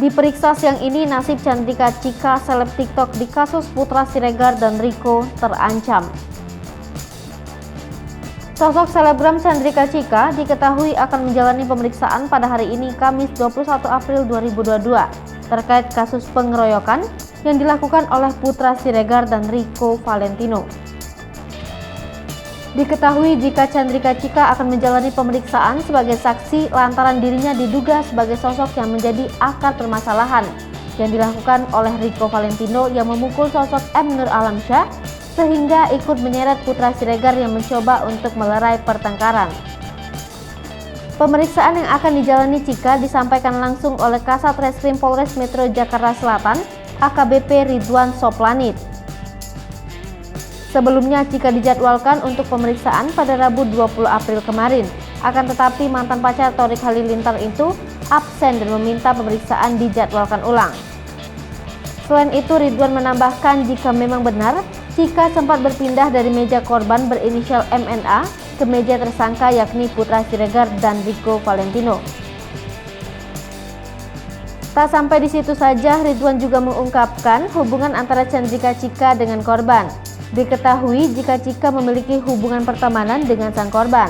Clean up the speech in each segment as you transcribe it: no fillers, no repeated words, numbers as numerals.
Diperiksa siang ini, nasib Chandrika Chika, seleb TikTok di kasus Putra Siregar dan Rico terancam. Sosok selebgram Chandrika Chika diketahui akan menjalani pemeriksaan pada hari ini, Kamis 21 April 2022, terkait kasus pengeroyokan yang dilakukan oleh Putra Siregar dan Rico Valentino. Diketahui jika Chandrika Chika akan menjalani pemeriksaan sebagai saksi lantaran dirinya diduga sebagai sosok yang menjadi akar permasalahan yang dilakukan oleh Rico Valentino yang memukul sosok M. Nur Alamsyah sehingga ikut menyeret Putra Siregar yang mencoba untuk melerai pertengkaran. Pemeriksaan yang akan dijalani Chika disampaikan langsung oleh Kasat Reskrim Polres Metro Jakarta Selatan AKBP Ridwan Soplanit. Sebelumnya Chika dijadwalkan untuk pemeriksaan pada Rabu 20 April kemarin. Akan tetapi mantan pacar Thorik Halilintar itu absen dan meminta pemeriksaan dijadwalkan ulang. Selain itu, Ridwan menambahkan jika memang benar Chika sempat berpindah dari meja korban berinisial MNA ke meja tersangka yakni Putra Siregar dan Rico Valentino. Tak sampai di situ saja, Ridwan juga mengungkapkan hubungan antara Chandrika Chika dengan korban. Diketahui jika Chika memiliki hubungan pertemanan dengan sang korban.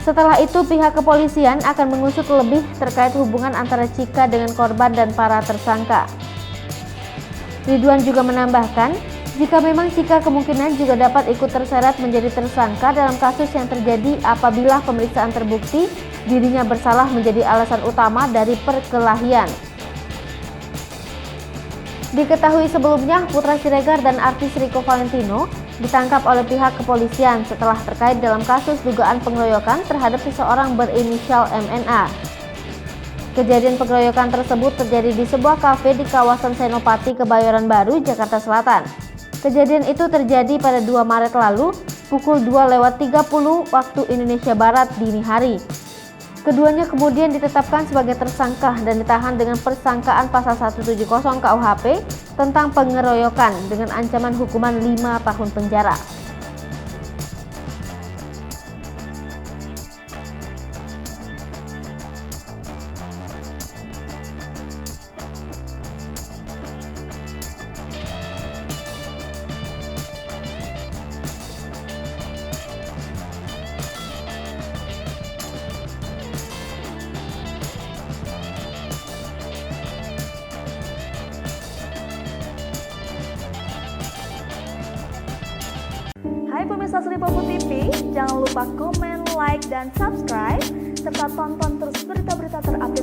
Setelah itu pihak kepolisian akan mengusut lebih terkait hubungan antara Chika dengan korban dan para tersangka. Ridwan juga menambahkan, jika memang Chika kemungkinan juga dapat ikut terseret menjadi tersangka dalam kasus yang terjadi apabila pemeriksaan terbukti dirinya bersalah menjadi alasan utama dari perkelahian. Diketahui sebelumnya Putra Siregar dan artis Rico Valentino ditangkap oleh pihak kepolisian setelah terkait dalam kasus dugaan pengeroyokan terhadap seseorang berinisial MNA. Kejadian pengeroyokan tersebut terjadi di sebuah kafe di kawasan Senopati, Kebayoran Baru, Jakarta Selatan. Kejadian itu terjadi pada 2 Maret lalu pukul 2:30 waktu Indonesia Barat dini hari. Keduanya kemudian ditetapkan sebagai tersangka dan ditahan dengan persangkaan pasal 170 KUHP tentang pengeroyokan dengan ancaman hukuman 5 tahun penjara. Hai pemirsa Sri Popo TV, jangan lupa komen, like, dan subscribe, serta tonton terus berita-berita terupdate